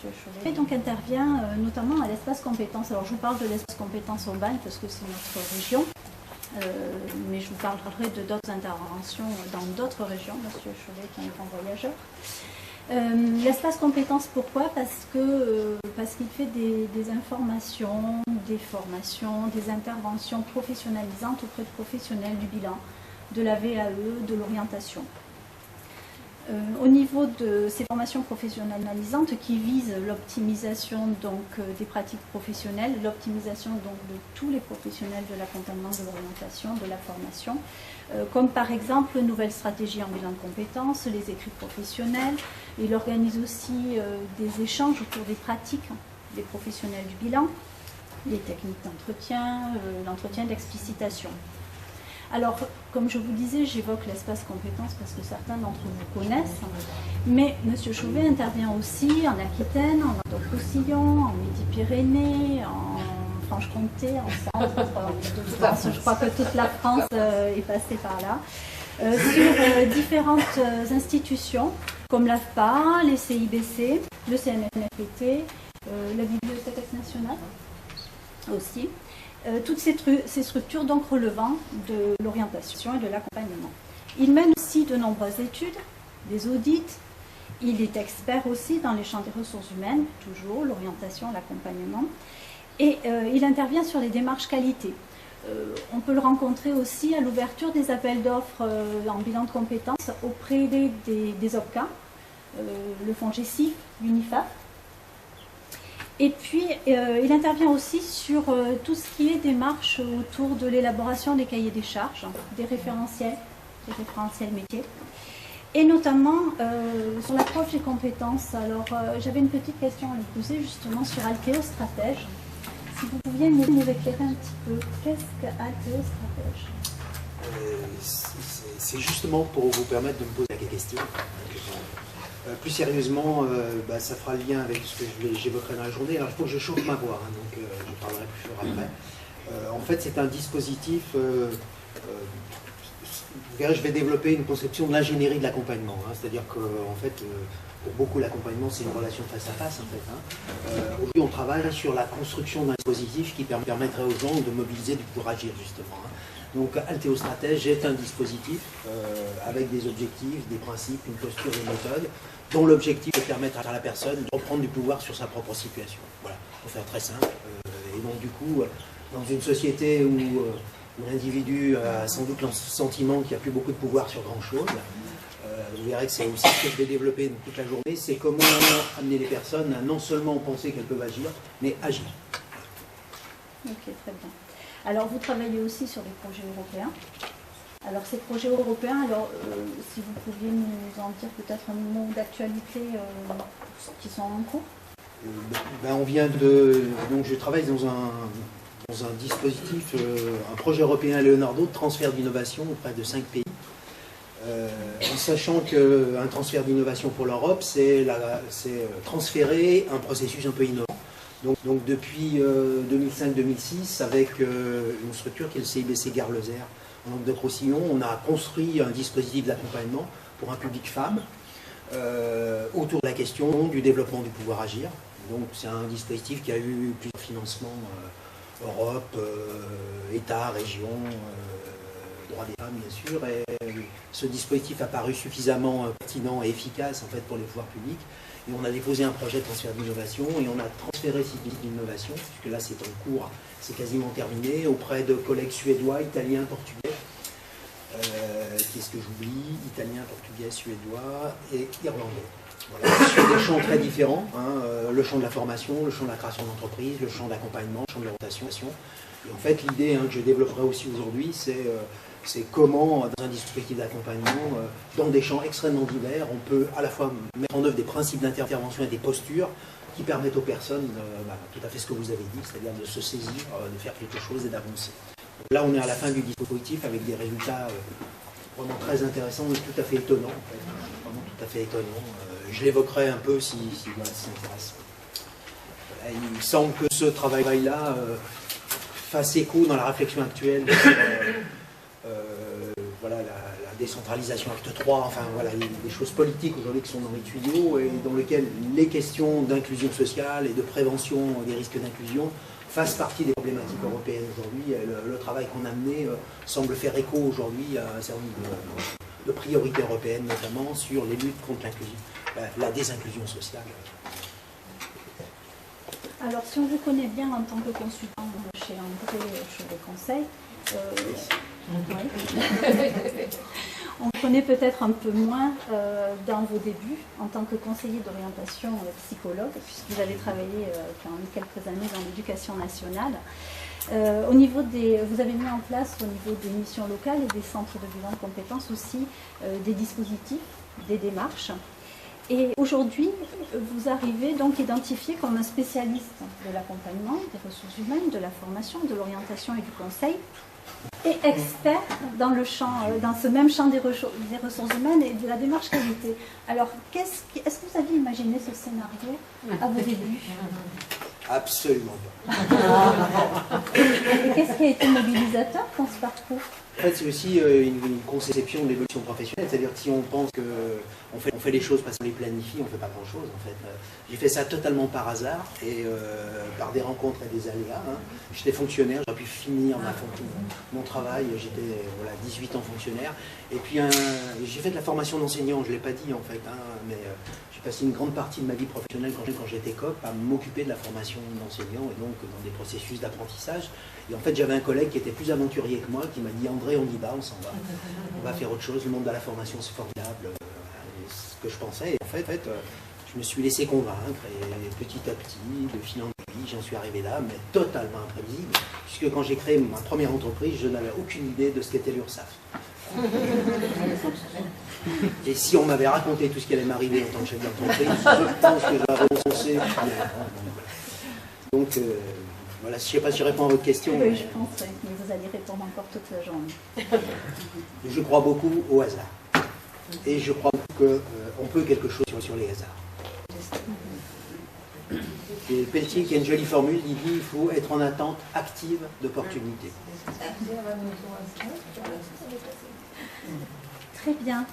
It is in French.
Chauvet. Et donc intervient notamment à l'espace compétences. Alors je vous parle de l'espace compétences urbaine parce que c'est notre région, mais je vous parlerai de d'autres interventions dans d'autres régions, Monsieur Chauvet qui est un grand voyageur. L'espace compétences, pourquoi? Parce qu'il fait des informations, des formations, des interventions professionnalisantes auprès de professionnels du bilan, de la VAE, de l'orientation. Au niveau de ces formations professionnalisantes qui visent l'optimisation des pratiques professionnelles, l'optimisation de tous les professionnels de l'accompagnement, de l'orientation, de la formation, comme par exemple nouvelles stratégies en bilan de compétences, les écrits professionnels. Il organise aussi des échanges autour des pratiques des professionnels du bilan, les techniques d'entretien, l'entretien d'explicitation. Alors, comme je vous disais, j'évoque l'espace compétences parce que certains d'entre vous connaissent, mais M. Chauvet intervient aussi en Aquitaine, en Languedoc-Roussillon, en Midi-Pyrénées, en Franche-Comté, en Centre. Je crois que toute la France est passée par là, sur différentes institutions comme l'AFPA, les CIBC, le CNFNFPT, la Bibliothèque nationale aussi. Toutes ces structures donc relevant de l'orientation et de l'accompagnement. Il mène aussi de nombreuses études, des audits. Il est expert aussi dans les champs des ressources humaines, toujours l'orientation, l'accompagnement. Et il intervient sur les démarches qualité. On peut le rencontrer aussi à l'ouverture des appels d'offres en bilan de compétences auprès des OPCA, le FONGECIF, l'UNIFAF. Et puis, il intervient aussi sur tout ce qui est démarche autour de l'élaboration des cahiers des charges, des référentiels métiers, et notamment sur l'approche des compétences. Alors, j'avais une petite question à lui poser justement sur Alteo Stratège. Si vous pouviez nous éclairer un petit peu, qu'est-ce que Alteo Stratège? C'est justement pour vous permettre de me poser la question. Plus sérieusement, ça fera le lien avec ce que j'évoquerai dans la journée. Alors il faut que je chauffe ma voix, donc je parlerai plus fort après. En fait, c'est un dispositif, vous verrez, je vais développer une conception de l'ingénierie de l'accompagnement. C'est-à-dire qu'en fait, pour beaucoup, l'accompagnement, c'est une relation face à face. En fait, aujourd'hui, on travaille sur la construction d'un dispositif qui permettrait aux gens de mobiliser, de pouvoir agir, justement. Donc, Alteo Stratège est un dispositif avec des objectifs, des principes, une posture, une méthode, dont l'objectif est de permettre à la personne de reprendre du pouvoir sur sa propre situation. Voilà, pour faire très simple. Et donc, du coup, dans une société où l'individu a sans doute le sentiment qu'il n'y a plus beaucoup de pouvoir sur grand-chose, vous verrez que c'est aussi ce que je vais développer toute la journée, c'est comment amener les personnes à non seulement penser qu'elles peuvent agir, mais agir. Ok, très bien. Alors, vous travaillez aussi sur des projets européens. Alors, ces projets européens, si vous pouviez nous en dire peut-être un mot d'actualité qui sont en cours. On vient de... Donc, je travaille dans un dispositif, un projet européen Leonardo de transfert d'innovation auprès de 5 pays. En sachant qu'un transfert d'innovation pour l'Europe, c'est transférer un processus un peu innovant. Donc depuis 2005-2006, avec une structure qui est le CIBC Gare Lozère en Languedoc-Roussillon, on a construit un dispositif d'accompagnement pour un public femme autour de la question du développement du pouvoir agir. Donc c'est un dispositif qui a eu plusieurs financements, Europe, État, région, droits des femmes bien sûr, et ce dispositif a paru suffisamment pertinent et efficace en fait pour les pouvoirs publics. Et on a déposé un projet de transfert d'innovation et on a transféré cette innovation, puisque là c'est en cours, c'est quasiment terminé, auprès de collègues suédois, italiens, portugais. Qu'est-ce que j'oublie? Italien, portugais, suédois et irlandais. Voilà, sur des champs très différents, le champ de la formation, le champ de la création d'entreprise, le champ d'accompagnement, le champ de l'orientation. Et en fait l'idée que je développerai aussi aujourd'hui, c'est comment, dans un dispositif d'accompagnement, dans des champs extrêmement divers, on peut à la fois mettre en œuvre des principes d'intervention et des postures qui permettent aux personnes, tout à fait ce que vous avez dit, c'est-à-dire de se saisir, de faire quelque chose et d'avancer. Là, on est à la fin du dispositif avec des résultats vraiment très intéressants et tout à fait étonnants. En fait. Vraiment tout à fait étonnants. Je l'évoquerai un peu si ça intéresse. Il semble que ce travail-là fasse écho dans la réflexion actuelle sur la décentralisation acte 3, enfin voilà, des choses politiques aujourd'hui qui sont dans les tuyaux et dans lesquelles les questions d'inclusion sociale et de prévention des risques d'inclusion fassent partie des problématiques européennes aujourd'hui. Le travail qu'on a mené semble faire écho aujourd'hui à un certain nombre de priorités européennes, notamment sur les luttes contre la désinclusion sociale. Alors, si on vous connaît bien en tant que consultant chez André Chevet Conseil, on connaît peut-être un peu moins dans vos débuts en tant que conseiller d'orientation psychologue, puisque vous avez travaillé quand même quelques années dans l'éducation nationale. Vous avez mis en place au niveau des missions locales et des centres de bilan de compétences aussi des dispositifs, des démarches. Et aujourd'hui, vous arrivez donc identifié comme un spécialiste de l'accompagnement, des ressources humaines, de la formation, de l'orientation et du conseil, et expert dans le champ, dans ce même champ des ressources humaines et de la démarche qualité. Alors, est-ce que vous aviez imaginé ce scénario à vos débuts? Absolument pas. Et qu'est-ce qui a été mobilisateur dans ce parcours? En fait, c'est aussi une conception de l'évolution professionnelle, c'est-à-dire que si on pense qu'on fait les choses parce qu'on les planifie, on ne fait pas grand-chose en fait. J'ai fait ça totalement par hasard et par des rencontres et des aléas. Hein. J'étais fonctionnaire, j'aurais pu finir mon travail, j'étais 18 ans fonctionnaire. Et puis j'ai fait de la formation d'enseignant, je ne l'ai pas dit en fait, hein, mais j'ai passé une grande partie de ma vie professionnelle quand j'étais COP à m'occuper de la formation d'enseignant et donc dans des processus d'apprentissage. Et en fait, j'avais un collègue qui était plus aventurier que moi, qui m'a dit « André, on y va, on s'en va. On va faire autre chose, le monde de la formation, c'est formidable. » Ce que je pensais. Et en fait, je me suis laissé convaincre et petit à petit, de fil en aiguille, j'en suis arrivé là, mais totalement imprévisible, puisque quand j'ai créé ma première entreprise, je n'avais aucune idée de ce qu'était l'URSSAF. Et si on m'avait raconté tout ce qui allait m'arriver en tant que chef d'entreprise, je pense que j'aurais renoncé. Donc, voilà, je ne sais pas si je réponds à votre question. Oui, je pense que vous allez répondre encore toute la journée. Je crois beaucoup au hasard. Et je crois qu'on peut quelque chose sur les hasards. Et Pelletier, qui a une jolie formule, il dit qu'il faut être en attente active d'opportunités. Très bien.